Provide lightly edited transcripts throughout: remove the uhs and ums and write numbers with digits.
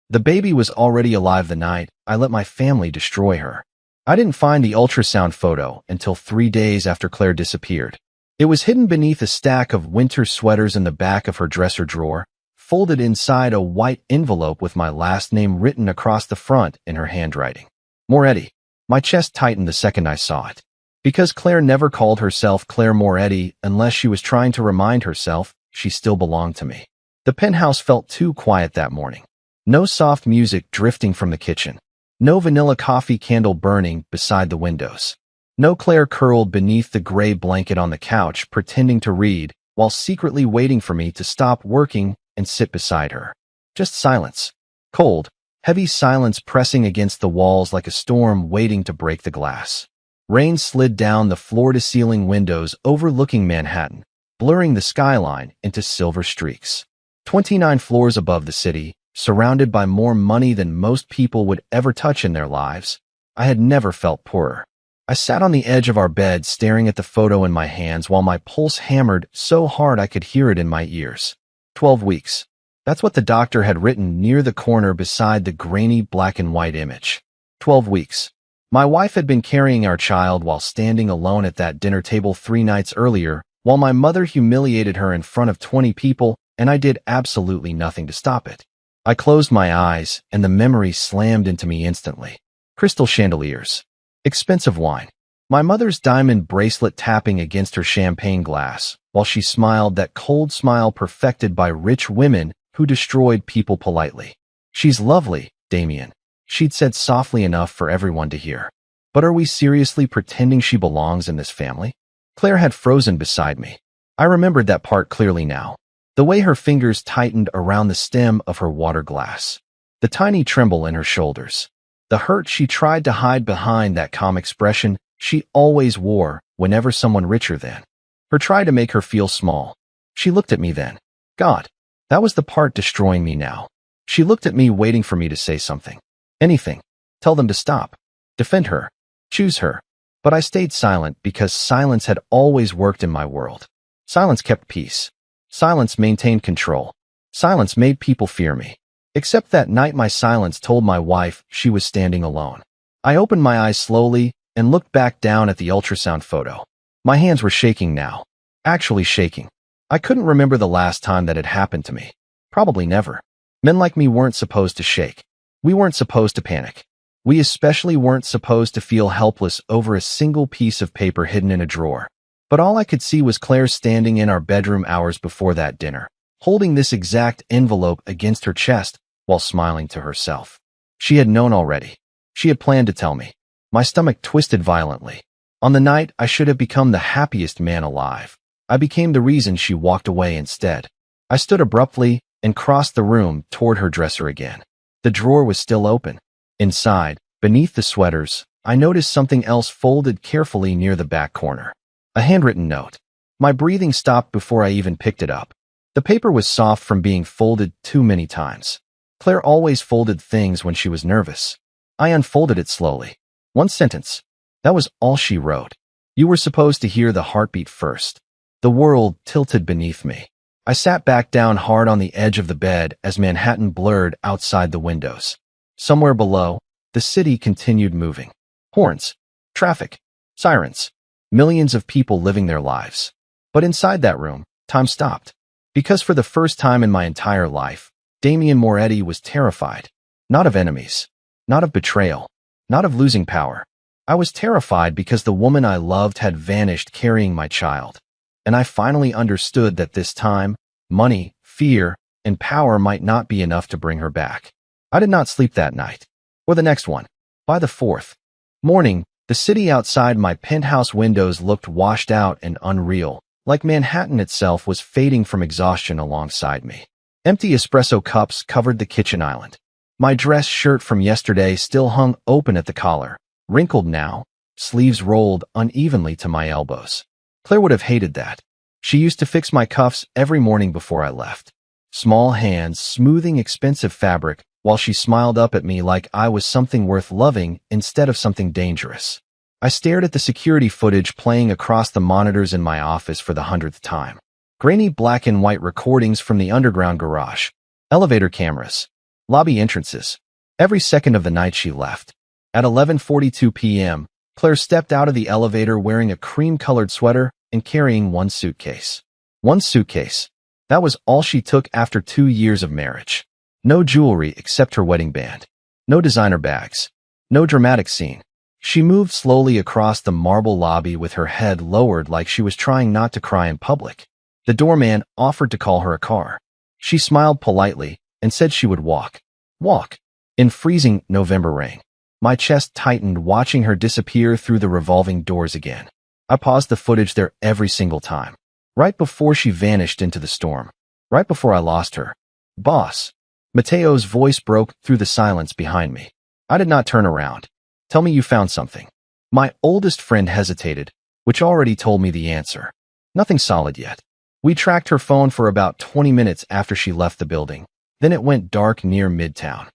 The baby was already alive the night I let my family destroy her. I didn't find the ultrasound photo until 3 days after Claire disappeared. It was hidden beneath a stack of winter sweaters in the back of her dresser drawer, folded inside a white envelope with my last name written across the front in her handwriting. Moretti. My chest tightened the second I saw it. Because Claire never called herself Claire Moretti unless she was trying to remind herself she still belonged to me. The penthouse felt too quiet that morning. No soft music drifting from the kitchen. No vanilla coffee candle burning beside the windows. No Claire curled beneath the gray blanket on the couch pretending to read while secretly waiting for me to stop working and sit beside her. Just silence. Cold, heavy silence pressing against the walls like a storm waiting to break the glass. Rain slid down the floor-to-ceiling windows overlooking Manhattan, blurring the skyline into silver streaks. 29 floors above the city, surrounded by more money than most people would ever touch in their lives, I had never felt poorer. I sat on the edge of our bed staring at the photo in my hands while my pulse hammered so hard I could hear it in my ears. 12 weeks. That's what the doctor had written near the corner beside the grainy black and white image. 12 weeks. My wife had been carrying our child while standing alone at that dinner table 3 nights earlier, while my mother humiliated her in front of 20 people, and I did absolutely nothing to stop it. I closed my eyes, and the memory slammed into me instantly. Crystal chandeliers. Expensive wine. My mother's diamond bracelet tapping against her champagne glass, while she smiled that cold smile perfected by rich women who destroyed people politely. "She's lovely, Damien," she'd said softly enough for everyone to hear. But are we seriously pretending she belongs in this family? Claire had frozen beside me. I remembered that part clearly now. The way her fingers tightened around the stem of her water glass. The tiny tremble in her shoulders. The hurt she tried to hide behind that calm expression she always wore whenever someone richer than her tried to make her feel small. She looked at me then. God, that was the part destroying me now. She looked at me waiting for me to say something. Anything. Tell them to stop. Defend her. Choose her. But I stayed silent because silence had always worked in my world. Silence kept peace. Silence maintained control. Silence made people fear me. Except that night my silence told my wife she was standing alone. I opened my eyes slowly and looked back down at the ultrasound photo. My hands were shaking now. Actually shaking. I couldn't remember the last time that had happened to me. Probably never. Men like me weren't supposed to shake. We weren't supposed to panic. We especially weren't supposed to feel helpless over a single piece of paper hidden in a drawer. But all I could see was Claire standing in our bedroom hours before that dinner, holding this exact envelope against her chest while smiling to herself. She had known already. She had planned to tell me. My stomach twisted violently. On the night I should have become the happiest man alive, I became the reason she walked away instead. I stood abruptly and crossed the room toward her dresser again. The drawer was still open. Inside, beneath the sweaters, I noticed something else folded carefully near the back corner. A handwritten note. My breathing stopped before I even picked it up. The paper was soft from being folded too many times. Claire always folded things when she was nervous. I unfolded it slowly. One sentence. That was all she wrote. You were supposed to hear the heartbeat first. The world tilted beneath me. I sat back down hard on the edge of the bed as Manhattan blurred outside the windows. Somewhere below, the city continued moving. Horns, traffic, sirens, millions of people living their lives. But inside that room, time stopped. Because for the first time in my entire life, Damien Moretti was terrified. Not of enemies. Not of betrayal. Not of losing power. I was terrified because the woman I loved had vanished carrying my child. And I finally understood that this time, money, fear, and power might not be enough to bring her back. I did not sleep that night. Or the next one. By the 4th morning, the city outside my penthouse windows looked washed out and unreal, like Manhattan itself was fading from exhaustion alongside me. Empty espresso cups covered the kitchen island. My dress shirt from yesterday still hung open at the collar, wrinkled now, sleeves rolled unevenly to my elbows. Claire would have hated that. She used to fix my cuffs every morning before I left. Small hands smoothing expensive fabric while she smiled up at me like I was something worth loving instead of something dangerous. I stared at the security footage playing across the monitors in my office for the 100th time. Grainy black and white recordings from the underground garage. Elevator cameras. Lobby entrances. Every second of the night she left. At 11:42 p.m., Claire stepped out of the elevator wearing a cream-colored sweater and carrying one suitcase. One suitcase. That was all she took after 2 years of marriage. No jewelry except her wedding band. No designer bags. No dramatic scene. She moved slowly across the marble lobby with her head lowered like she was trying not to cry in public. The doorman offered to call her a car. She smiled politely and said she would walk. Walk. In freezing November rain. My chest tightened watching her disappear through the revolving doors again. I paused the footage there every single time. Right before she vanished into the storm. Right before I lost her. Boss. Mateo's voice broke through the silence behind me. I did not turn around. Tell me you found something. My oldest friend hesitated, which already told me the answer. Nothing solid yet. We tracked her phone for about 20 minutes after she left the building. Then it went dark near Midtown.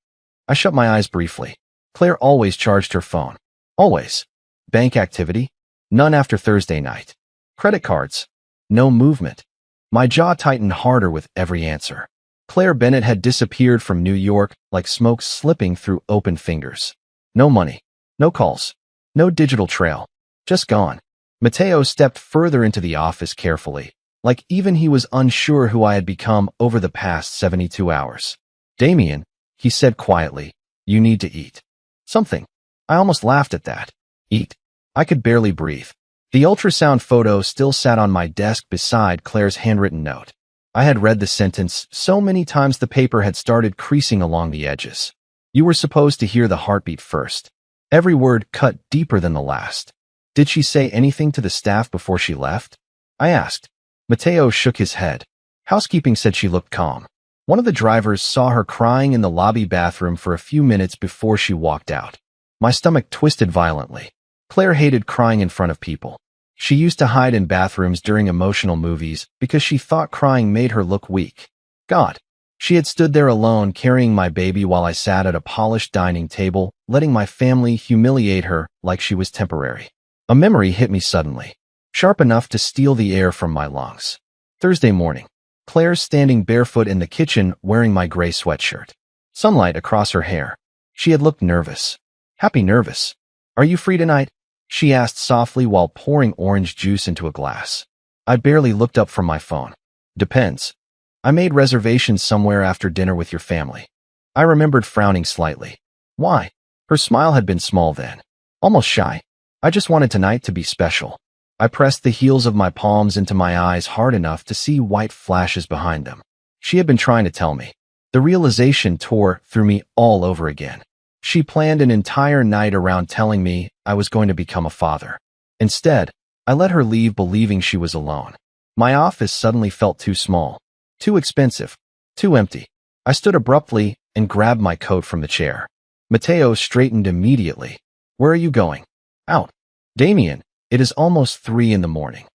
I shut my eyes briefly. Claire always charged her phone. Always. Bank activity? None after Thursday night. Credit cards? No movement. My jaw tightened harder with every answer. Claire Bennett had disappeared from New York like smoke slipping through open fingers. No money. No calls. No digital trail. Just gone. Mateo stepped further into the office carefully, like even he was unsure who I had become over the past 72 hours. Damien, he said quietly, you need to eat. Something. I almost laughed at that. Eat. I could barely breathe. The ultrasound photo still sat on my desk beside Claire's handwritten note. I had read the sentence so many times the paper had started creasing along the edges. You were supposed to hear the heartbeat first. Every word cut deeper than the last. Did she say anything to the staff before she left? I asked. Mateo shook his head. Housekeeping said she looked calm. One of the drivers saw her crying in the lobby bathroom for a few minutes before she walked out. My stomach twisted violently. Claire hated crying in front of people. She used to hide in bathrooms during emotional movies because she thought crying made her look weak. God. She had stood there alone carrying my baby while I sat at a polished dining table, letting my family humiliate her like she was temporary. A memory hit me suddenly, sharp enough to steal the air from my lungs. Thursday morning. Claire standing barefoot in the kitchen wearing my gray sweatshirt. Sunlight across her hair. She had looked nervous. Happy nervous. Are you free tonight? She asked softly while pouring orange juice into a glass. I barely looked up from my phone. Depends. I made reservations somewhere after dinner with your family. I remembered frowning slightly. Why? Her smile had been small then. Almost shy. I just wanted tonight to be special. I pressed the heels of my palms into my eyes hard enough to see white flashes behind them. She had been trying to tell me. The realization tore through me all over again. She planned an entire night around telling me I was going to become a father. Instead, I let her leave believing she was alone. My office suddenly felt too small, too expensive, too empty. I stood abruptly and grabbed my coat from the chair. Mateo straightened immediately. Where are you going? Out. Damien, it is almost 3 in the morning.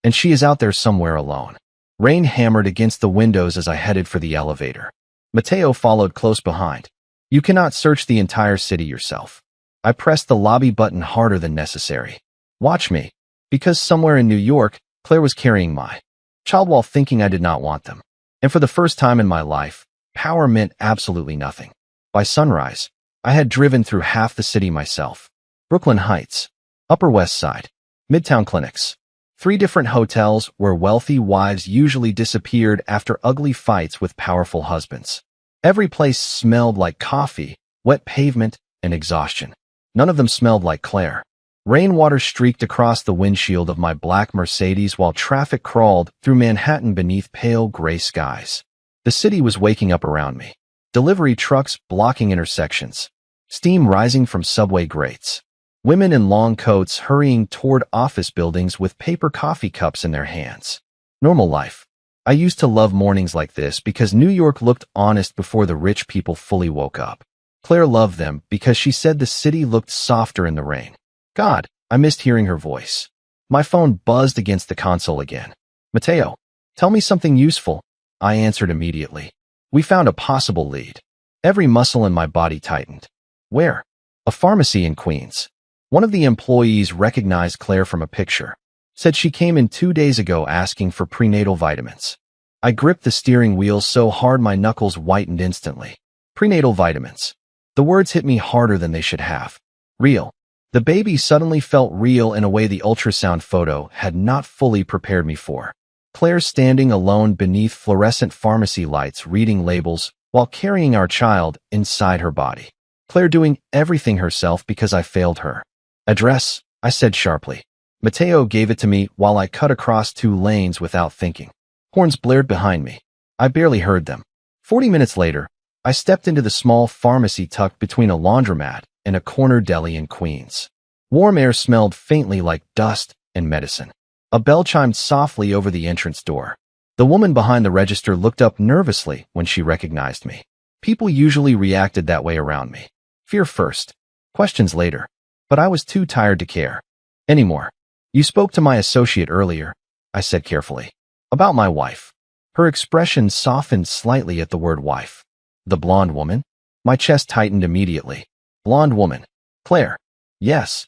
And she is out there somewhere alone. Rain hammered against the windows as I headed for the elevator. Mateo followed close behind. You cannot search the entire city yourself. I pressed the lobby button harder than necessary. Watch me. Because somewhere in New York, Claire was carrying my child while thinking I did not want them. And for the first time in my life, power meant absolutely nothing. By sunrise, I had driven through half the city myself. Brooklyn Heights, Upper West Side, Midtown clinics. 3 different hotels where wealthy wives usually disappeared after ugly fights with powerful husbands. Every place smelled like coffee, wet pavement, and exhaustion. None of them smelled like Claire. Rainwater streaked across the windshield of my black Mercedes while traffic crawled through Manhattan beneath pale gray skies. The city was waking up around me. Delivery trucks blocking intersections. Steam rising from subway grates. Women in long coats hurrying toward office buildings with paper coffee cups in their hands. Normal life. I used to love mornings like this because New York looked honest before the rich people fully woke up. Claire loved them because she said the city looked softer in the rain. God, I missed hearing her voice. My phone buzzed against the console again. Mateo, tell me something useful. I answered immediately. We found a possible lead. Every muscle in my body tightened. Where? A pharmacy in Queens. One of the employees recognized Claire from a picture. Said she came in 2 days ago asking for prenatal vitamins. I gripped the steering wheel so hard my knuckles whitened instantly. Prenatal vitamins. The words hit me harder than they should have. Real. The baby suddenly felt real in a way the ultrasound photo had not fully prepared me for. Claire standing alone beneath fluorescent pharmacy lights reading labels while carrying our child inside her body. Claire doing everything herself because I failed her. Address, I said sharply. Mateo gave it to me while I cut across 2 lanes without thinking. Horns blared behind me. I barely heard them. 40 minutes later, I stepped into the small pharmacy tucked between a laundromat and a corner deli in Queens. Warm air smelled faintly like dust and medicine. A bell chimed softly over the entrance door. The woman behind the register looked up nervously when she recognized me. People usually reacted that way around me. Fear first, questions later. But I was too tired to care anymore. You spoke to my associate earlier, I said carefully. About my wife. Her expression softened slightly at the word wife. The blonde woman? My chest tightened immediately. Blonde woman. Claire. Yes.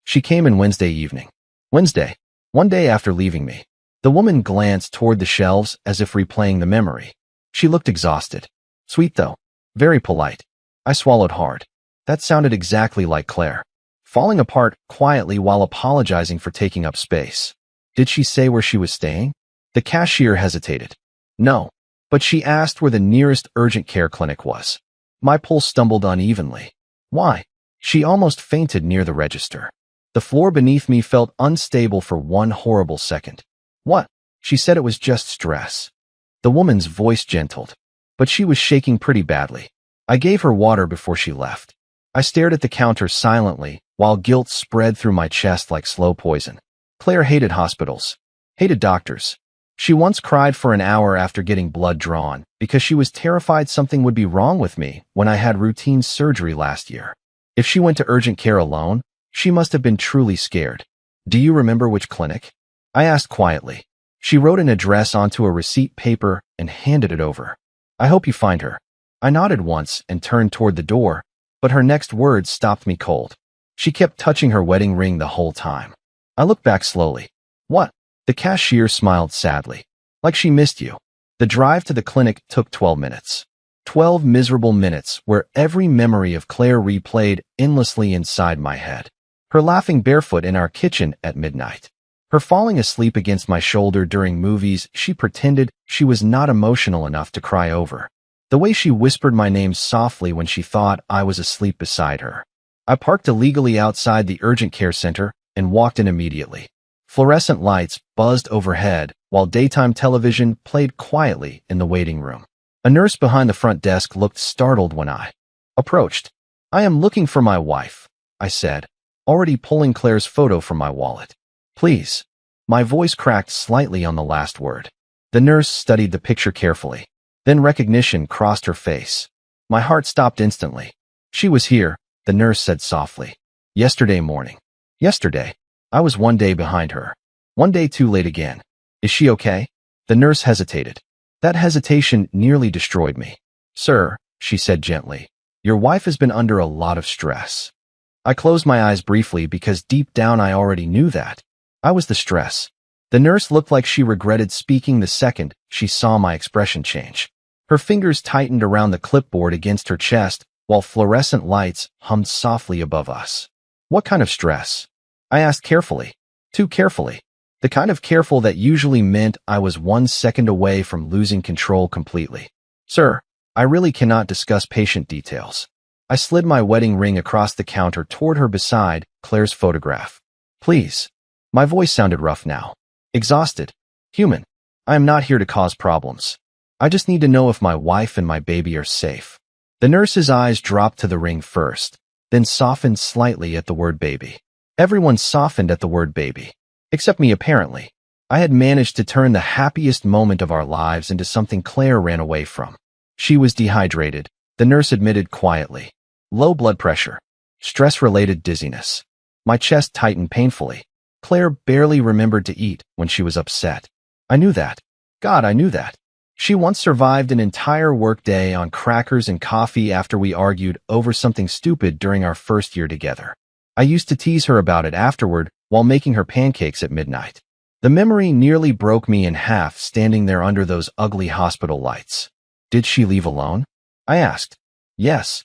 She came in Wednesday evening. Wednesday. One day after leaving me. The woman glanced toward the shelves as if replaying the memory. She looked exhausted. Sweet though. Very polite. I swallowed hard. That sounded exactly like Claire. Falling apart quietly while apologizing for taking up space. Did she say where she was staying? The cashier hesitated. No. But she asked where the nearest urgent care clinic was. My pulse stumbled unevenly. Why? She almost fainted near the register. The floor beneath me felt unstable for one horrible second. What? She said it was just stress. The woman's voice gentled. But she was shaking pretty badly. I gave her water before she left. I stared at the counter silently, while guilt spread through my chest like slow poison. Claire hated hospitals. Hated doctors. She once cried for an hour after getting blood drawn because she was terrified something would be wrong with me when I had routine surgery last year. If she went to urgent care alone, she must have been truly scared. Do you remember which clinic? I asked quietly. She wrote an address onto a receipt paper and handed it over. I hope you find her. I nodded once and turned toward the door, but her next words stopped me cold. She kept touching her wedding ring the whole time. I looked back slowly. What? The cashier smiled sadly. Like she missed you. The drive to the clinic took 12 minutes. 12 miserable minutes where every memory of Claire replayed endlessly inside my head. Her laughing barefoot in our kitchen at midnight. Her falling asleep against my shoulder during movies she pretended she was not emotional enough to cry over. The way she whispered my name softly when she thought I was asleep beside her. I parked illegally outside the urgent care center and walked in immediately. Fluorescent lights buzzed overhead while daytime television played quietly in the waiting room. A nurse behind the front desk looked startled when I approached. I am looking for my wife, I said, already pulling Claire's photo from my wallet. Please. My voice cracked slightly on the last word. The nurse studied the picture carefully. Then recognition crossed her face. My heart stopped instantly. She was here, the nurse said softly. Yesterday morning. Yesterday. I was 1 day behind her. 1 day too late again. Is she okay? The nurse hesitated. That hesitation nearly destroyed me. Sir, she said gently, your wife has been under a lot of stress. I closed my eyes briefly because deep down I already knew that. I was the stress. The nurse looked like she regretted speaking the second she saw my expression change. Her fingers tightened around the clipboard against her chest while fluorescent lights hummed softly above us. What kind of stress? I asked carefully. Too carefully. The kind of careful that usually meant I was 1 second away from losing control completely. Sir, I really cannot discuss patient details. I slid my wedding ring across the counter toward her beside Claire's photograph. Please. My voice sounded rough now. Exhausted. Human. I am not here to cause problems. I just need to know if my wife and my baby are safe. The nurse's eyes dropped to the ring first, then softened slightly at the word baby. Everyone softened at the word baby. Except me apparently. I had managed to turn the happiest moment of our lives into something Claire ran away from. She was dehydrated, the nurse admitted quietly. Low blood pressure. Stress-related dizziness. My chest tightened painfully. Claire barely remembered to eat when she was upset. I knew that. God, I knew that. She once survived an entire workday on crackers and coffee after we argued over something stupid during our first year together. I used to tease her about it afterward while making her pancakes at midnight. The memory nearly broke me in half standing there under those ugly hospital lights. Did she leave alone? I asked. Yes.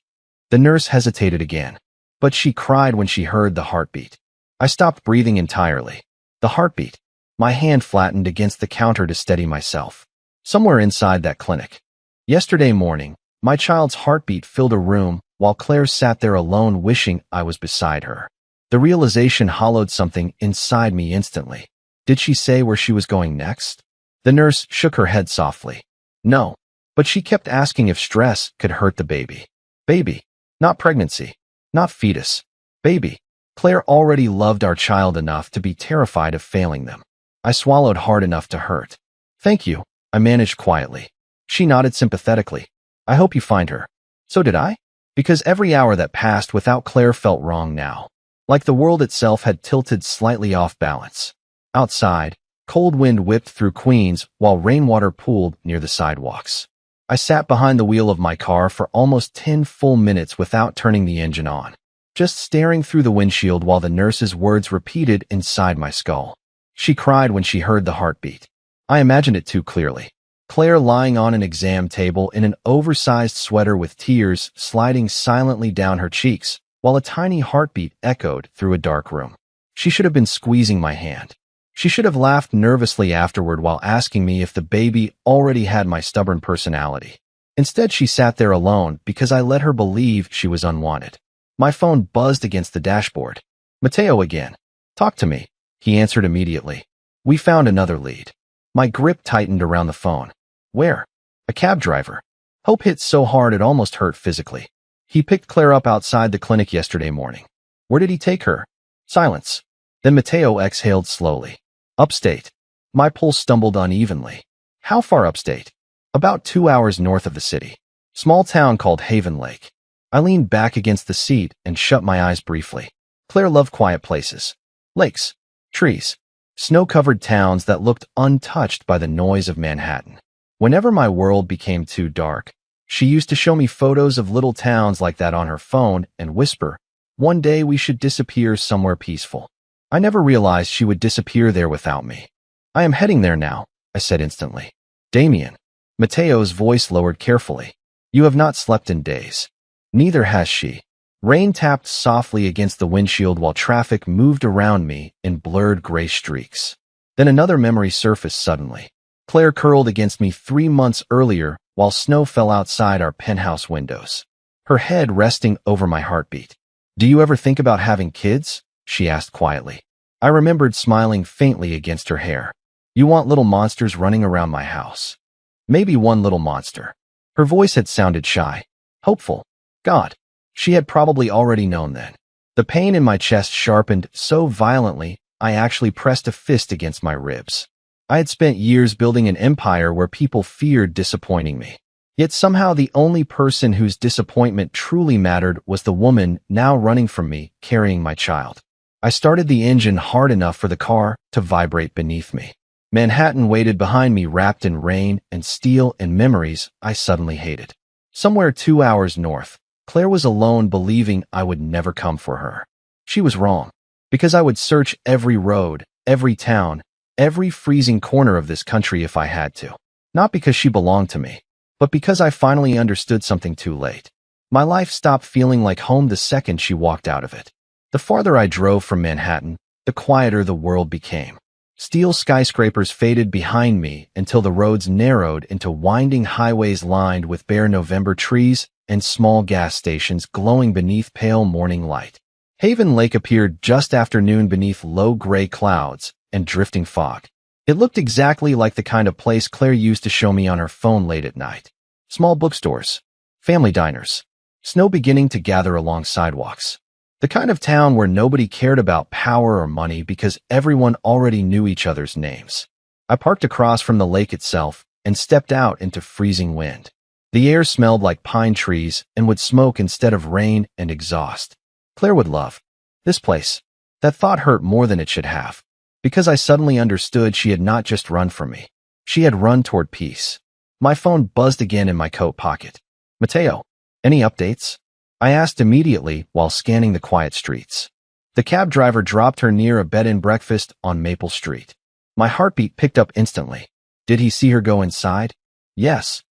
The nurse hesitated again, but she cried when she heard the heartbeat. I stopped breathing entirely. The heartbeat. My hand flattened against the counter to steady myself. Somewhere inside that clinic. Yesterday morning, my child's heartbeat filled a room while Claire sat there alone wishing I was beside her. The realization hollowed something inside me instantly. Did she say where she was going next? The nurse shook her head softly. No, but she kept asking if stress could hurt the baby. Baby, not pregnancy, not fetus. Baby. Claire already loved our child enough to be terrified of failing them. I swallowed hard enough to hurt. Thank you, I managed quietly. She nodded sympathetically. I hope you find her. So did I? Because every hour that passed without Claire felt wrong now. Like the world itself had tilted slightly off balance. Outside, cold wind whipped through Queens while rainwater pooled near the sidewalks. I sat behind the wheel of my car for almost 10 full minutes without turning the engine on, just staring through the windshield while the nurse's words repeated inside my skull. She cried when she heard the heartbeat. I imagined it too clearly. Claire lying on an exam table in an oversized sweater with tears sliding silently down her cheeks, while a tiny heartbeat echoed through a dark room. She should have been squeezing my hand. She should have laughed nervously afterward while asking me if the baby already had my stubborn personality. Instead, she sat there alone because I let her believe she was unwanted. My phone buzzed against the dashboard. Mateo again. Talk to me. He answered immediately. We found another lead. My grip tightened around the phone. Where? A cab driver. Hope hit so hard it almost hurt physically. He picked Claire up outside the clinic yesterday morning. Where did he take her? Silence. Then Mateo exhaled slowly. Upstate. My pulse stumbled unevenly. How far upstate? About 2 hours north of the city. Small town called Haven Lake. I leaned back against the seat and shut my eyes briefly. Claire loved quiet places. Lakes. Trees. Snow-covered towns that looked untouched by the noise of Manhattan. Whenever my world became too dark, she used to show me photos of little towns like that on her phone and whisper, one day we should disappear somewhere peaceful. I never realized she would disappear there without me. I am heading there now, I said instantly. Damien. Mateo's voice lowered carefully. You have not slept in days. Neither has she. Rain tapped softly against the windshield while traffic moved around me in blurred gray streaks. Then another memory surfaced suddenly. Claire curled against me 3 months earlier while snow fell outside our penthouse windows. Her head resting over my heartbeat. Do you ever think about having kids? She asked quietly. I remembered smiling faintly against her hair. You want little monsters running around my house. Maybe one little monster. Her voice had sounded shy. Hopeful. God. She had probably already known then. The pain in my chest sharpened so violently, I actually pressed a fist against my ribs. I had spent years building an empire where people feared disappointing me. Yet somehow the only person whose disappointment truly mattered was the woman now running from me, carrying my child. I started the engine hard enough for the car to vibrate beneath me. Manhattan waited behind me wrapped in rain and steel and memories I suddenly hated. Somewhere 2 hours north, Claire was alone believing I would never come for her. She was wrong, because I would search every road, every town, every freezing corner of this country if I had to. Not because she belonged to me, but because I finally understood something too late. My life stopped feeling like home the second she walked out of it. The farther I drove from Manhattan, the quieter the world became. Steel skyscrapers faded behind me until the roads narrowed into winding highways lined with bare November trees and small gas stations glowing beneath pale morning light. Haven Lake appeared just after noon beneath low gray clouds and drifting fog. It looked exactly like the kind of place Claire used to show me on her phone late at night. Small bookstores, family diners, snow beginning to gather along sidewalks. The kind of town where nobody cared about power or money because everyone already knew each other's names. I parked across from the lake itself and stepped out into freezing wind. The air smelled like pine trees and would smoke instead of rain and exhaust. Claire would love this place. That thought hurt more than it should have, because I suddenly understood she had not just run from me. She had run toward peace. My phone buzzed again in my coat pocket. Mateo, any updates? I asked immediately while scanning the quiet streets. The cab driver dropped her near a bed and breakfast on Maple Street. My heartbeat picked up instantly. Did he see her go inside? Yes.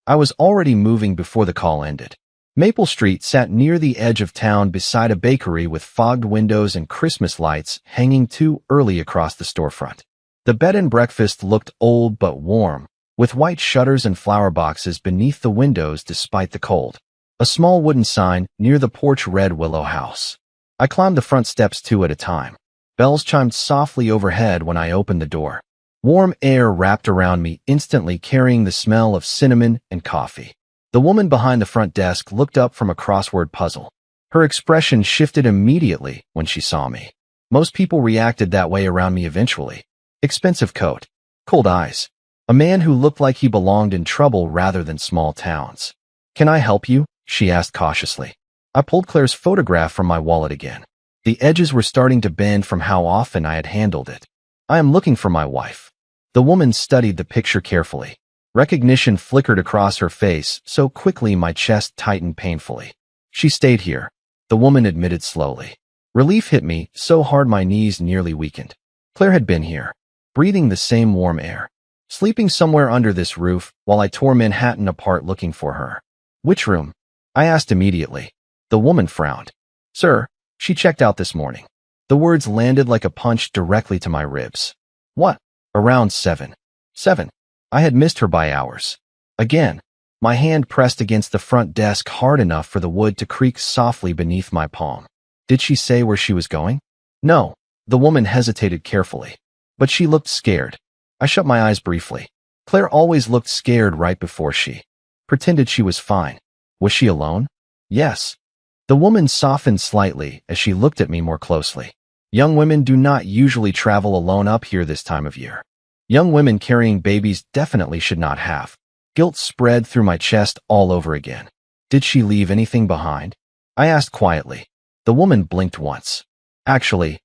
I was already moving before the call ended. Maple Street sat near the edge of town beside a bakery with fogged windows and Christmas lights hanging too early across the storefront. The bed and breakfast looked old but warm, with white shutters and flower boxes beneath the windows despite the cold. A small wooden sign near the porch read Willow House. I climbed the front steps two at a time. Bells chimed softly overhead when I opened the door. Warm air wrapped around me, instantly carrying the smell of cinnamon and coffee. The woman behind the front desk looked up from a crossword puzzle. Her expression shifted immediately when she saw me. Most people reacted that way around me eventually. Expensive coat, cold eyes. A man who looked like he belonged in trouble rather than small towns. "Can I help you?" she asked cautiously. I pulled Claire's photograph from my wallet again. The edges were starting to bend from how often I had handled it. "I am looking for my wife." The woman studied the picture carefully. Recognition flickered across her face so quickly my chest tightened painfully. "She stayed here," the woman admitted slowly. Relief hit me so hard my knees nearly weakened. Claire had been here, breathing the same warm air, sleeping somewhere under this roof while I tore Manhattan apart looking for her. "Which room?" I asked immediately. The woman frowned. "Sir, she checked out this morning." The words landed like a punch directly to my ribs. "What? Around 7. 7. I had missed her by hours. Again, my hand pressed against the front desk hard enough for the wood to creak softly beneath my palm. Did she say where she was going? No. The woman hesitated carefully. But she looked scared. I shut my eyes briefly. Claire always looked scared right before she pretended she was fine. Was she alone? Yes. The woman softened slightly as she looked at me more closely. Young women do not usually travel alone up here this time of year. Young women carrying babies definitely should not have. Guilt spread through my chest all over again. Did she leave anything behind? I asked quietly. The woman blinked once. Actually,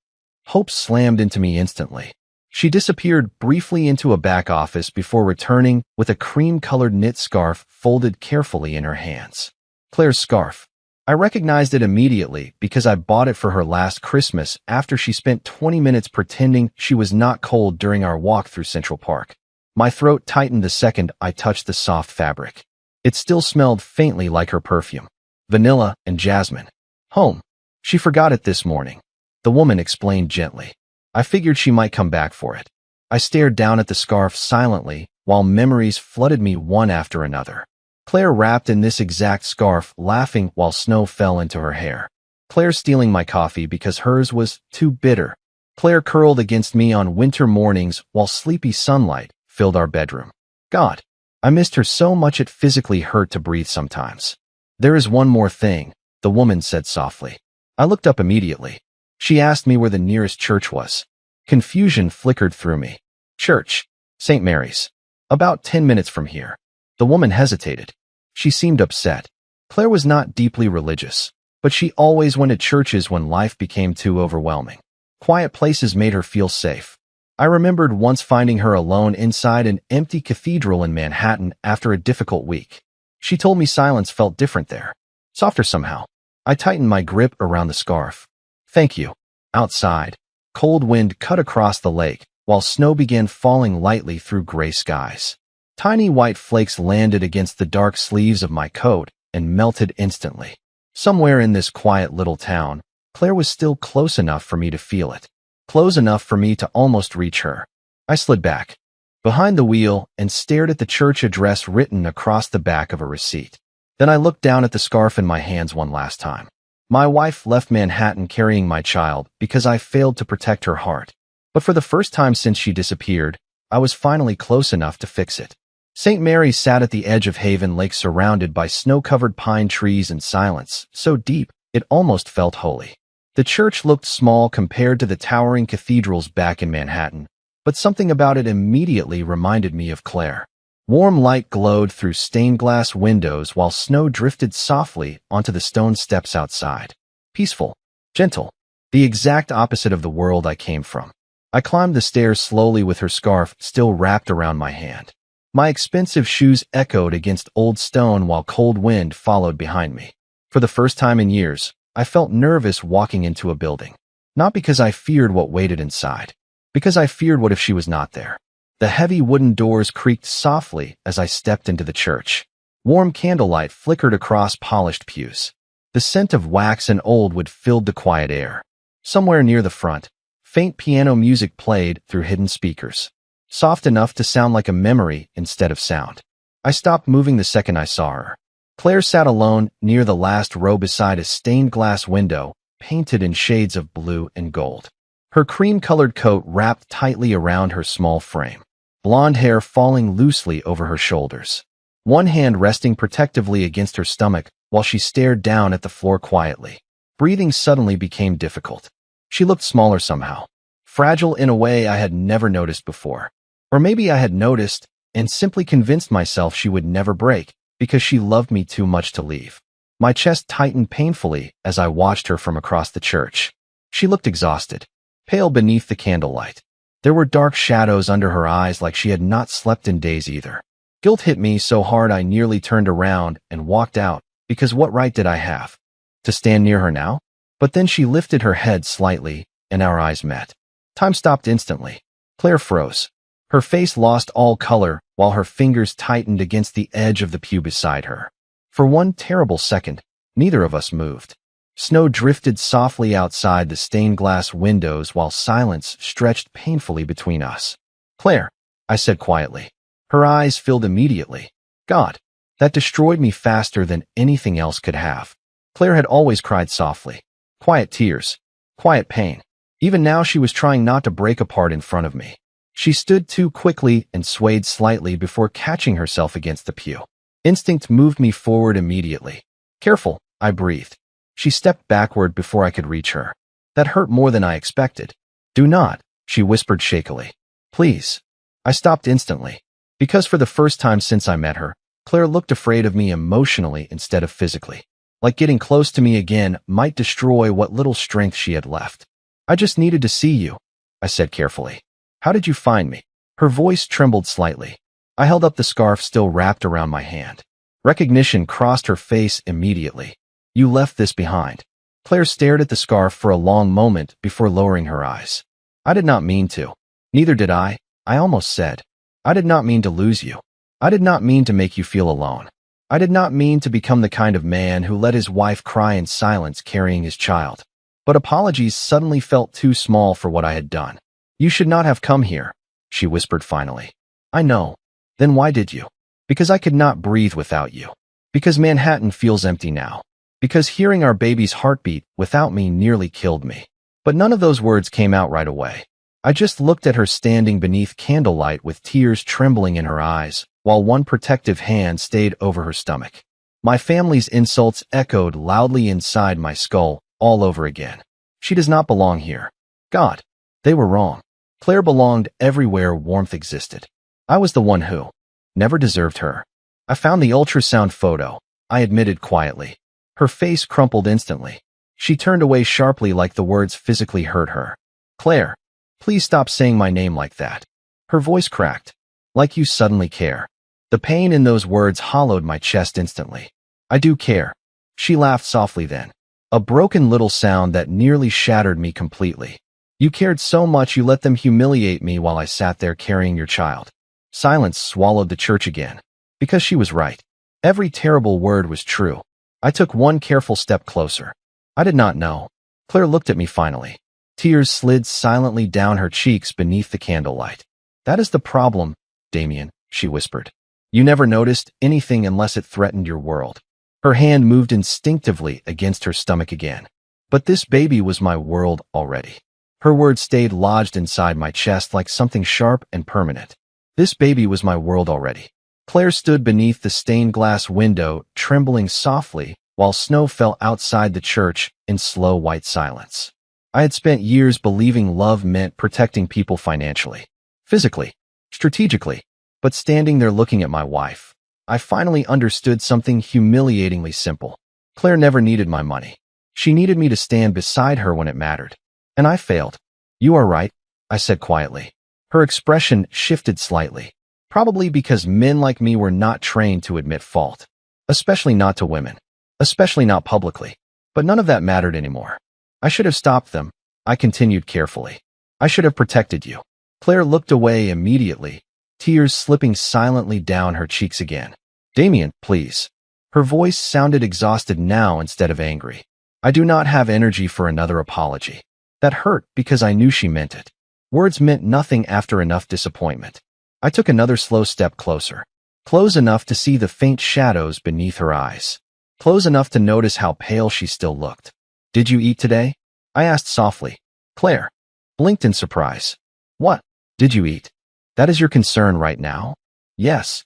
hope slammed into me instantly. She disappeared briefly into a back office before returning with a cream-colored knit scarf folded carefully in her hands. Claire's scarf. I recognized it immediately because I bought it for her last Christmas after she spent 20 minutes pretending she was not cold during our walk through Central Park. My throat tightened the second I touched the soft fabric. It still smelled faintly like her perfume. Vanilla and jasmine. Home. She forgot it this morning. The woman explained gently. I figured she might come back for it. I stared down at the scarf silently while memories flooded me one after another. Claire wrapped in this exact scarf, laughing while snow fell into her hair. Claire stealing my coffee because hers was too bitter. Claire curled against me on winter mornings while sleepy sunlight filled our bedroom. God, I missed her so much it physically hurt to breathe sometimes. There is one more thing, the woman said softly. I looked up immediately. She asked me where the nearest church was. Confusion flickered through me. Church. St. Mary's. About 10 minutes from here. The woman hesitated. She seemed upset. Claire was not deeply religious, but she always went to churches when life became too overwhelming. Quiet places made her feel safe. I remembered once finding her alone inside an empty cathedral in Manhattan after a difficult week. She told me silence felt different there. Softer somehow. I tightened my grip around the scarf. Thank you. Outside, cold wind cut across the lake, while snow began falling lightly through gray skies. Tiny white flakes landed against the dark sleeves of my coat and melted instantly. Somewhere in this quiet little town, Claire was still close enough for me to feel it. Close enough for me to almost reach her. I slid back behind the wheel and stared at the church address written across the back of a receipt. Then I looked down at the scarf in my hands one last time. My wife left Manhattan carrying my child because I failed to protect her heart. But for the first time since she disappeared, I was finally close enough to fix it. St. Mary's sat at the edge of Haven Lake surrounded by snow-covered pine trees and silence, so deep it almost felt holy. The church looked small compared to the towering cathedrals back in Manhattan, but something about it immediately reminded me of Claire. Warm light glowed through stained glass windows while snow drifted softly onto the stone steps outside. Peaceful, gentle, the exact opposite of the world I came from. I climbed the stairs slowly with her scarf still wrapped around my hand. My expensive shoes echoed against old stone while cold wind followed behind me. For the first time in years, I felt nervous walking into a building. Not because I feared what waited inside, because I feared what if she was not there. The heavy wooden doors creaked softly as I stepped into the church. Warm candlelight flickered across polished pews. The scent of wax and old wood filled the quiet air. Somewhere near the front, faint piano music played through hidden speakers, soft enough to sound like a memory instead of sound. I stopped moving the second I saw her. Claire sat alone near the last row beside a stained glass window, painted in shades of blue and gold. Her cream-colored coat wrapped tightly around her small frame, blonde hair falling loosely over her shoulders. One hand resting protectively against her stomach while she stared down at the floor quietly. Breathing suddenly became difficult. She looked smaller somehow, fragile in a way I had never noticed before. Or maybe I had noticed and simply convinced myself she would never break because she loved me too much to leave. My chest tightened painfully as I watched her from across the church. She looked exhausted, pale beneath the candlelight. There were dark shadows under her eyes like she had not slept in days either. Guilt hit me so hard I nearly turned around and walked out, because what right did I have to stand near her now? But then she lifted her head slightly, and our eyes met. Time stopped instantly. Claire froze. Her face lost all color while her fingers tightened against the edge of the pew beside her. For one terrible second, neither of us moved. Snow drifted softly outside the stained glass windows while silence stretched painfully between us. "Claire," I said quietly. Her eyes filled immediately. God, that destroyed me faster than anything else could have. Claire had always cried softly. Quiet tears. Quiet pain. Even now she was trying not to break apart in front of me. She stood too quickly and swayed slightly before catching herself against the pew. Instinct moved me forward immediately. "Careful," I breathed. She stepped backward before I could reach her. That hurt more than I expected. "Do not," she whispered shakily. "Please." I stopped instantly. Because for the first time since I met her, Claire looked afraid of me emotionally instead of physically. Like getting close to me again might destroy what little strength she had left. "I just needed to see you," I said carefully. "How did you find me?" Her voice trembled slightly. I held up the scarf still wrapped around my hand. Recognition crossed her face immediately. "You left this behind." Claire stared at the scarf for a long moment before lowering her eyes. "I did not mean to." "Neither did I almost said. "I did not mean to lose you. I did not mean to make you feel alone. I did not mean to become the kind of man who let his wife cry in silence carrying his child." But apologies suddenly felt too small for what I had done. "You should not have come here," she whispered finally. "I know. Then why did you?" "Because I could not breathe without you. Because Manhattan feels empty now. Because hearing our baby's heartbeat without me nearly killed me." But none of those words came out right away. I just looked at her standing beneath candlelight with tears trembling in her eyes, while one protective hand stayed over her stomach. My family's insults echoed loudly inside my skull all over again. "She does not belong here." God, they were wrong. Claire belonged everywhere warmth existed. I was the one who never deserved her. "I found the ultrasound photo," I admitted quietly. Her face crumpled instantly. She turned away sharply like the words physically hurt her. "Claire, please stop saying my name like that." Her voice cracked. "Like you suddenly care." The pain in those words hollowed my chest instantly. "I do care." She laughed softly then, a broken little sound that nearly shattered me completely. "You cared so much you let them humiliate me while I sat there carrying your child." Silence swallowed the church again. Because she was right. Every terrible word was true. I took one careful step closer. "I did not know." Claire looked at me finally. Tears slid silently down her cheeks beneath the candlelight. "That is the problem, Damien," she whispered. "You never noticed anything unless it threatened your world." Her hand moved instinctively against her stomach again. "But this baby was my world already." Her words stayed lodged inside my chest like something sharp and permanent. This baby was my world already. Claire stood beneath the stained glass window, trembling softly, while snow fell outside the church in slow white silence. I had spent years believing love meant protecting people financially, physically, strategically, but standing there looking at my wife, I finally understood something humiliatingly simple. Claire never needed my money. She needed me to stand beside her when it mattered. And I failed. "You are right," I said quietly. Her expression shifted slightly, probably because men like me were not trained to admit fault, especially not to women, especially not publicly. But none of that mattered anymore. "I should have stopped them," I continued carefully. "I should have protected you." Claire looked away immediately, tears slipping silently down her cheeks again. Damien, please. Her voice sounded exhausted now instead of angry. I do not have energy for another apology. That hurt because I knew she meant it. Words meant nothing after enough disappointment. I took another slow step closer. Close enough to see the faint shadows beneath her eyes. Close enough to notice how pale she still looked. Did you eat today? I asked softly. Claire blinked in surprise. What did you eat? That is your concern right now? Yes.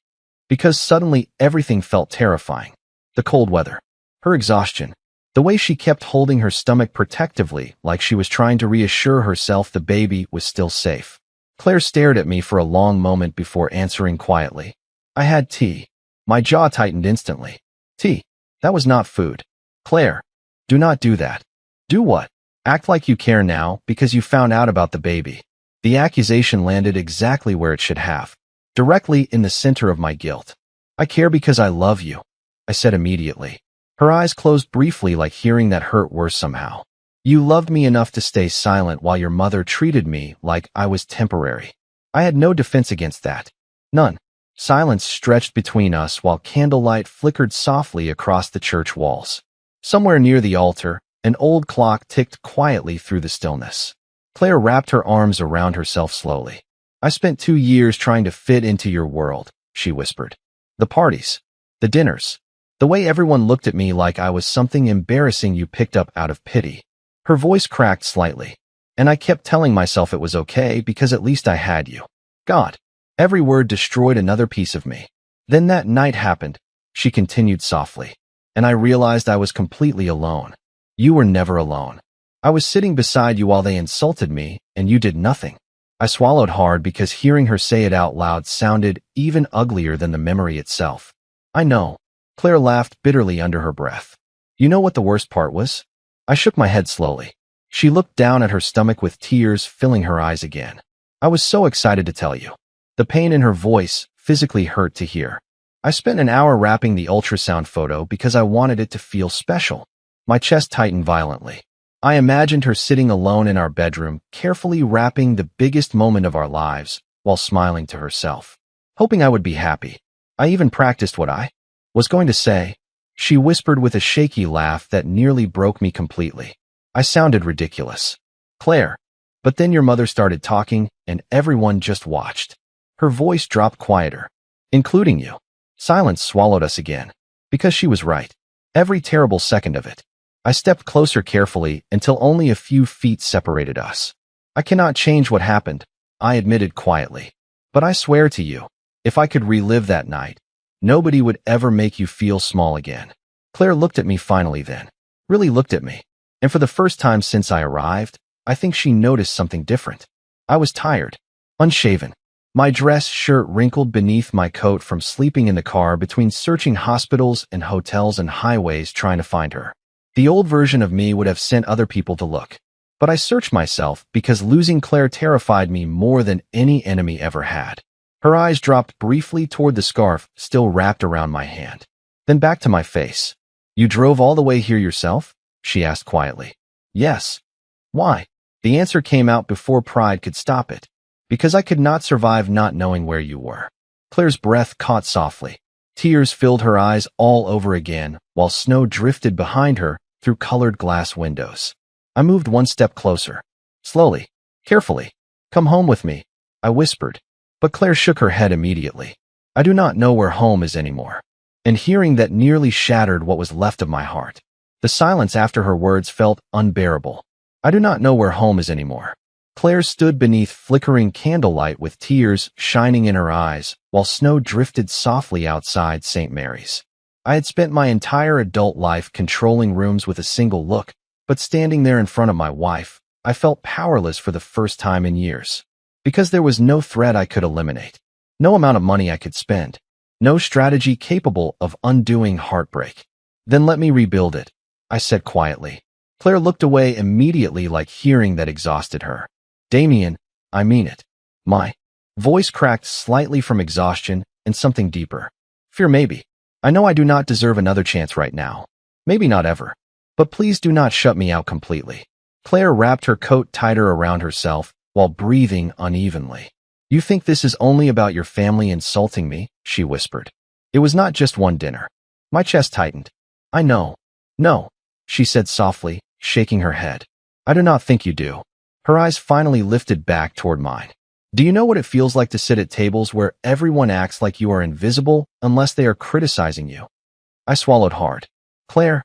Because suddenly everything felt terrifying. The cold weather, her exhaustion, the way she kept holding her stomach protectively like she was trying to reassure herself the baby was still safe. Claire stared at me for a long moment before answering quietly. I had tea. My jaw tightened instantly. Tea. That was not food. Claire, do not do that. Do what? Act like you care now because you found out about the baby. The accusation landed exactly where it should have, directly in the center of my guilt. I care because I love you, I said immediately. Her eyes closed briefly like hearing that hurt worse somehow. You loved me enough to stay silent while your mother treated me like I was temporary. I had no defense against that. None. Silence stretched between us while candlelight flickered softly across the church walls. Somewhere near the altar, an old clock ticked quietly through the stillness. Claire wrapped her arms around herself slowly. I spent 2 years trying to fit into your world, she whispered. The parties, the dinners, the way everyone looked at me like I was something embarrassing you picked up out of pity. Her voice cracked slightly, and I kept telling myself it was okay because at least I had you. God. Every word destroyed another piece of me. Then that night happened, she continued softly, and I realized I was completely alone. You were never alone. I was sitting beside you while they insulted me, and you did nothing. I swallowed hard because hearing her say it out loud sounded even uglier than the memory itself. I know. Claire laughed bitterly under her breath. You know what the worst part was? I shook my head slowly. She looked down at her stomach with tears filling her eyes again. I was so excited to tell you. The pain in her voice physically hurt to hear. I spent an hour wrapping the ultrasound photo because I wanted it to feel special. My chest tightened violently. I imagined her sitting alone in our bedroom, carefully wrapping the biggest moment of our lives, while smiling to herself, hoping I would be happy. I even practiced what I was going to say. She whispered with a shaky laugh that nearly broke me completely. I sounded ridiculous. Claire. But then your mother started talking, and everyone just watched. Her voice dropped quieter, including you. Silence swallowed us again, because she was right. Every terrible second of it. I stepped closer carefully until only a few feet separated us. I cannot change what happened, I admitted quietly. But I swear to you, if I could relive that night, nobody would ever make you feel small again. Claire looked at me finally then, really looked at me. And for the first time since I arrived, I think she noticed something different. I was tired, unshaven. My dress shirt wrinkled beneath my coat from sleeping in the car between searching hospitals and hotels and highways trying to find her. The old version of me would have sent other people to look. But I searched myself because losing Claire terrified me more than any enemy ever had. Her eyes dropped briefly toward the scarf still wrapped around my hand. Then back to my face. You drove all the way here yourself? She asked quietly. Yes. Why? The answer came out before pride could stop it. Because I could not survive not knowing where you were. Claire's breath caught softly. Tears filled her eyes all over again, while snow drifted behind her through colored glass windows. I moved one step closer. Slowly, carefully. Come home with me, I whispered. But Claire shook her head immediately. I do not know where home is anymore. And hearing that nearly shattered what was left of my heart. The silence after her words felt unbearable. I do not know where home is anymore. Claire stood beneath flickering candlelight with tears shining in her eyes, while snow drifted softly outside St. Mary's. I had spent my entire adult life controlling rooms with a single look, but standing there in front of my wife, I felt powerless for the first time in years. Because there was no threat I could eliminate, no amount of money I could spend, no strategy capable of undoing heartbreak. Then let me rebuild it, I said quietly. Claire looked away immediately like hearing that exhausted her. Damien, I mean it. My voice cracked slightly from exhaustion and something deeper. Fear maybe. I know I do not deserve another chance right now. Maybe not ever. But please do not shut me out completely. Claire wrapped her coat tighter around herself while breathing unevenly. You think this is only about your family insulting me? She whispered. It was not just one dinner. My chest tightened. I know. No, she said softly, shaking her head. I do not think you do. Her eyes finally lifted back toward mine. Do you know what it feels like to sit at tables where everyone acts like you are invisible unless they are criticizing you? I swallowed hard. Claire,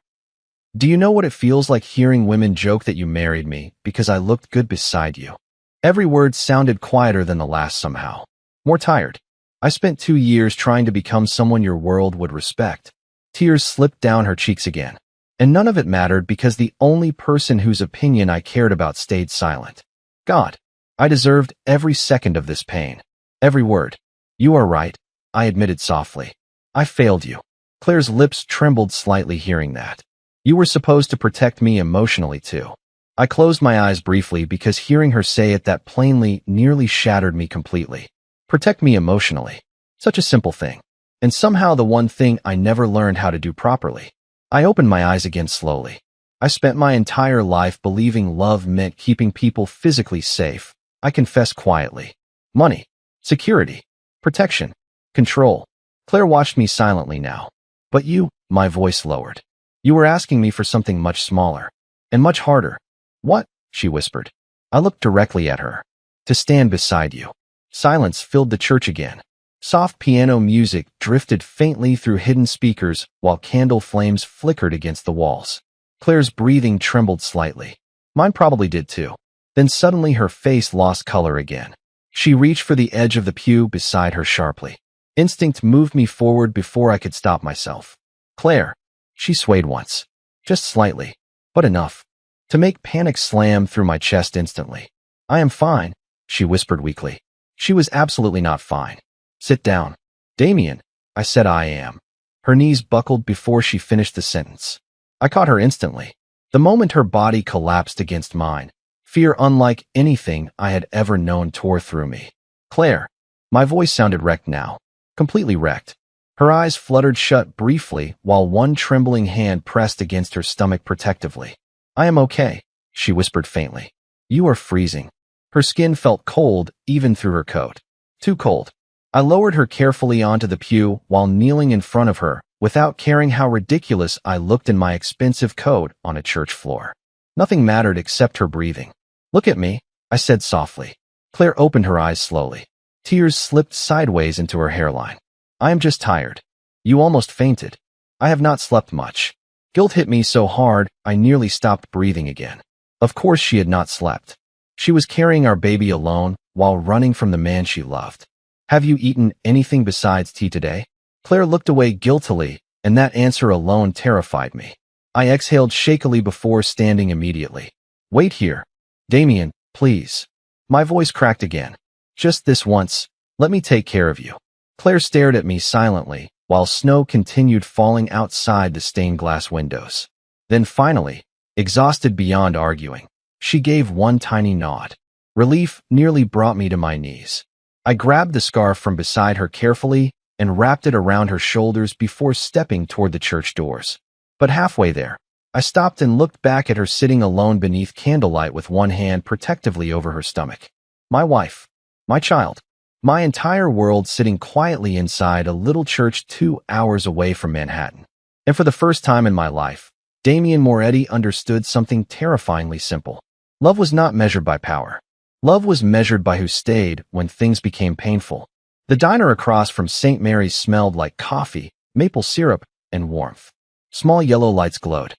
do you know what it feels like hearing women joke that you married me because I looked good beside you? Every word sounded quieter than the last somehow. More tired. I spent 2 years trying to become someone your world would respect. Tears slipped down her cheeks again. And none of it mattered because the only person whose opinion I cared about stayed silent. God, I deserved every second of this pain. Every word. You are right, I admitted softly. I failed you. Claire's lips trembled slightly hearing that. You were supposed to protect me emotionally too. I closed my eyes briefly because hearing her say it that plainly nearly shattered me completely. Protect me emotionally. Such a simple thing. And somehow the one thing I never learned how to do properly. I opened my eyes again slowly. I spent my entire life believing love meant keeping people physically safe. I confessed quietly. Money, security, protection, control. Claire watched me silently now. But you, my voice lowered. You were asking me for something much smaller. And much harder. What? She whispered. I looked directly at her. To stand beside you. Silence filled the church again. Soft piano music drifted faintly through hidden speakers while candle flames flickered against the walls. Claire's breathing trembled slightly. Mine probably did too. Then suddenly her face lost color again. She reached for the edge of the pew beside her sharply. Instinct moved me forward before I could stop myself. Claire. She swayed once. Just slightly. But enough. To make panic slam through my chest instantly. I am fine, she whispered weakly. She was absolutely not fine. Sit down. Damien, I said I am. Her knees buckled before she finished the sentence. I caught her instantly. The moment her body collapsed against mine, fear unlike anything I had ever known tore through me. Claire. My voice sounded wrecked now. Completely wrecked. Her eyes fluttered shut briefly while one trembling hand pressed against her stomach protectively. I am okay, she whispered faintly. You are freezing. Her skin felt cold even through her coat. Too cold. I lowered her carefully onto the pew while kneeling in front of her, without caring how ridiculous I looked in my expensive coat on a church floor. Nothing mattered except her breathing. Look at me, I said softly. Claire opened her eyes slowly. Tears slipped sideways into her hairline. I am just tired. You almost fainted. I have not slept much. Guilt hit me so hard, I nearly stopped breathing again. Of course she had not slept. She was carrying our baby alone while running from the man she loved. Have you eaten anything besides tea today? Claire looked away guiltily, and that answer alone terrified me. I exhaled shakily before standing immediately. Wait here. Damien, please. My voice cracked again. Just this once, let me take care of you. Claire stared at me silently, while snow continued falling outside the stained glass windows. Then finally, exhausted beyond arguing, she gave one tiny nod. Relief nearly brought me to my knees. I grabbed the scarf from beside her carefully and wrapped it around her shoulders before stepping toward the church doors. But halfway there, I stopped and looked back at her sitting alone beneath candlelight with one hand protectively over her stomach. My wife. My child. My entire world sitting quietly inside a little church 2 hours away from Manhattan. And for the first time in my life, Damien Moretti understood something terrifyingly simple. Love was not measured by power. Love was measured by who stayed when things became painful. The diner across from St. Mary's smelled like coffee, maple syrup, and warmth. Small yellow lights glowed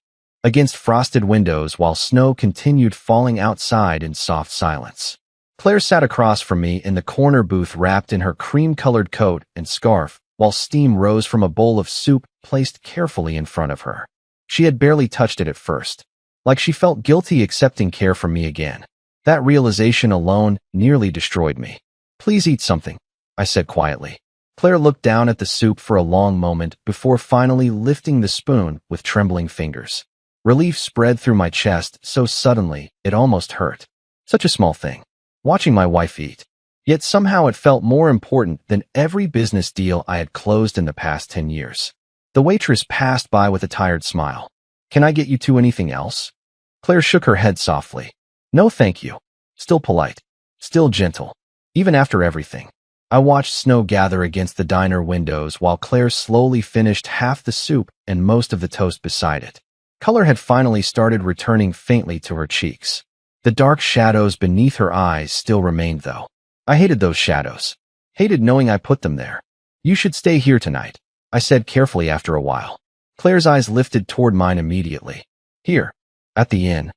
against frosted windows while snow continued falling outside in soft silence. Claire sat across from me in the corner booth wrapped in her cream-colored coat and scarf, while steam rose from a bowl of soup placed carefully in front of her. She had barely touched it at first, like she felt guilty accepting care from me again. That realization alone nearly destroyed me. Please eat something, I said quietly. Claire looked down at the soup for a long moment before finally lifting the spoon with trembling fingers. Relief spread through my chest so suddenly it almost hurt. Such a small thing. Watching my wife eat. Yet somehow it felt more important than every business deal I had closed in the past 10 years. The waitress passed by with a tired smile. Can I get you to anything else? Claire shook her head softly. No thank you. Still polite. Still gentle. Even after everything. I watched snow gather against the diner windows while Claire slowly finished half the soup and most of the toast beside it. Color had finally started returning faintly to her cheeks. The dark shadows beneath her eyes still remained, though. I hated those shadows. Hated knowing I put them there. "You should stay here tonight," I said carefully after a while. Claire's eyes lifted toward mine immediately. "Here. At the inn."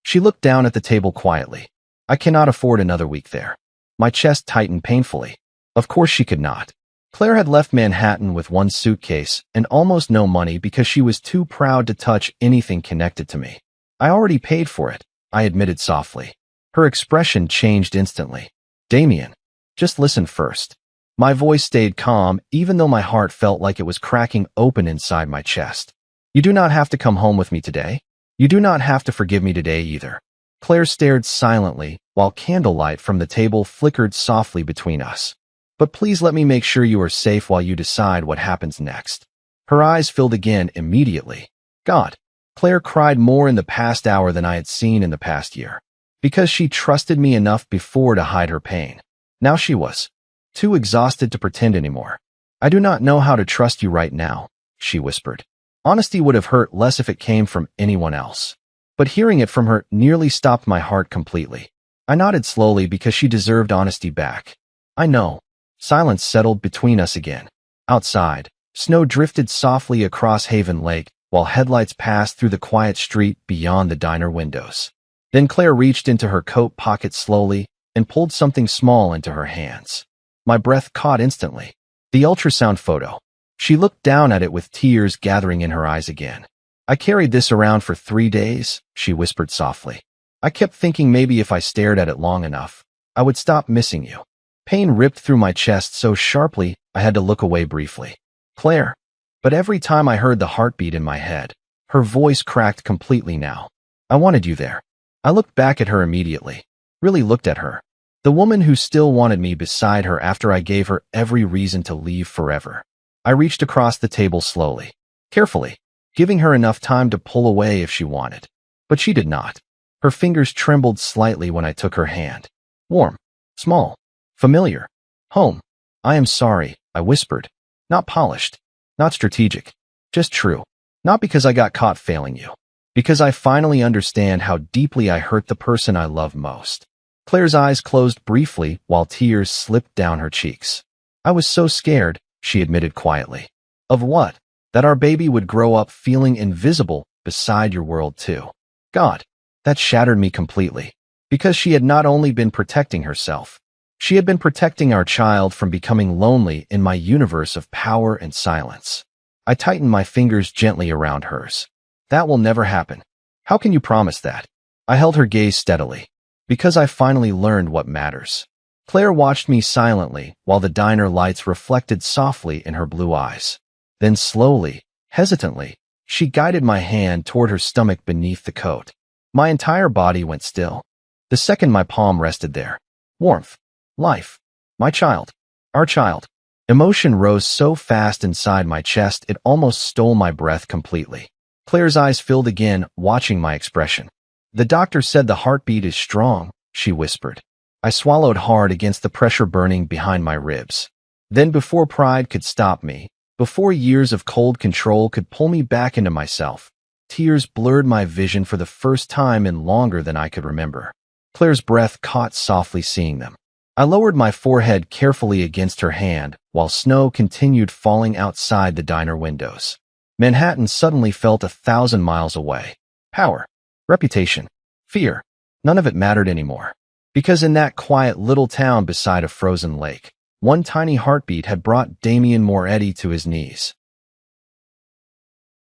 She looked down at the table quietly. "I cannot afford another week there." My chest tightened painfully. Of course she could not. Claire had left Manhattan with one suitcase and almost no money because she was too proud to touch anything connected to me. "I already paid for it," I admitted softly. Her expression changed instantly. "Damien, just listen first." My voice stayed calm even though my heart felt like it was cracking open inside my chest. "You do not have to come home with me today. You do not have to forgive me today either." Claire stared silently while candlelight from the table flickered softly between us. "But please let me make sure you are safe while you decide what happens next." Her eyes filled again immediately. God, Claire cried more in the past hour than I had seen in the past year. Because she trusted me enough before to hide her pain. Now she was too exhausted to pretend anymore. "I do not know how to trust you right now," she whispered. Honesty would have hurt less if it came from anyone else. But hearing it from her nearly stopped my heart completely. I nodded slowly because she deserved honesty back. "I know." Silence settled between us again. Outside, snow drifted softly across Haven Lake while headlights passed through the quiet street beyond the diner windows. Then Claire reached into her coat pocket slowly and pulled something small into her hands. My breath caught instantly. The ultrasound photo. She looked down at it with tears gathering in her eyes again. "I carried this around for 3 days," she whispered softly. "I kept thinking maybe if I stared at it long enough, I would stop missing you." Pain ripped through my chest so sharply I had to look away briefly. "Claire." But every time I heard the heartbeat in my head, her voice cracked completely now. "I wanted you there." I looked back at her immediately. Really looked at her. The woman who still wanted me beside her after I gave her every reason to leave forever. I reached across the table slowly, carefully, giving her enough time to pull away if she wanted. But she did not. Her fingers trembled slightly when I took her hand. Warm, small, familiar. "Home. I am sorry," I whispered. Not polished, not strategic, just true. Not because I got caught failing you. Because I finally understand how deeply I hurt the person I love most. Claire's eyes closed briefly while tears slipped down her cheeks. "I was so scared," she admitted quietly. "Of what?" "That our baby would grow up feeling invisible beside your world too." God, that shattered me completely. Because she had not only been protecting herself, she had been protecting our child from becoming lonely in my universe of power and silence. I tightened my fingers gently around hers. "That will never happen." "How can you promise that?" I held her gaze steadily. "Because I finally learned what matters." Claire watched me silently while the diner lights reflected softly in her blue eyes. Then slowly, hesitantly, she guided my hand toward her stomach beneath the coat. My entire body went still. The second my palm rested there. Warmth. Life. My child. Our child. Emotion rose so fast inside my chest it almost stole my breath completely. Claire's eyes filled again, watching my expression. "The doctor said the heartbeat is strong," she whispered. I swallowed hard against the pressure burning behind my ribs. Then before pride could stop me, before years of cold control could pull me back into myself, tears blurred my vision for the first time in longer than I could remember. Claire's breath caught softly seeing them. I lowered my forehead carefully against her hand while snow continued falling outside the diner windows. Manhattan suddenly felt 1,000 miles away. Power, reputation, fear, none of it mattered anymore. Because in that quiet little town beside a frozen lake, one tiny heartbeat had brought Damien Moretti to his knees.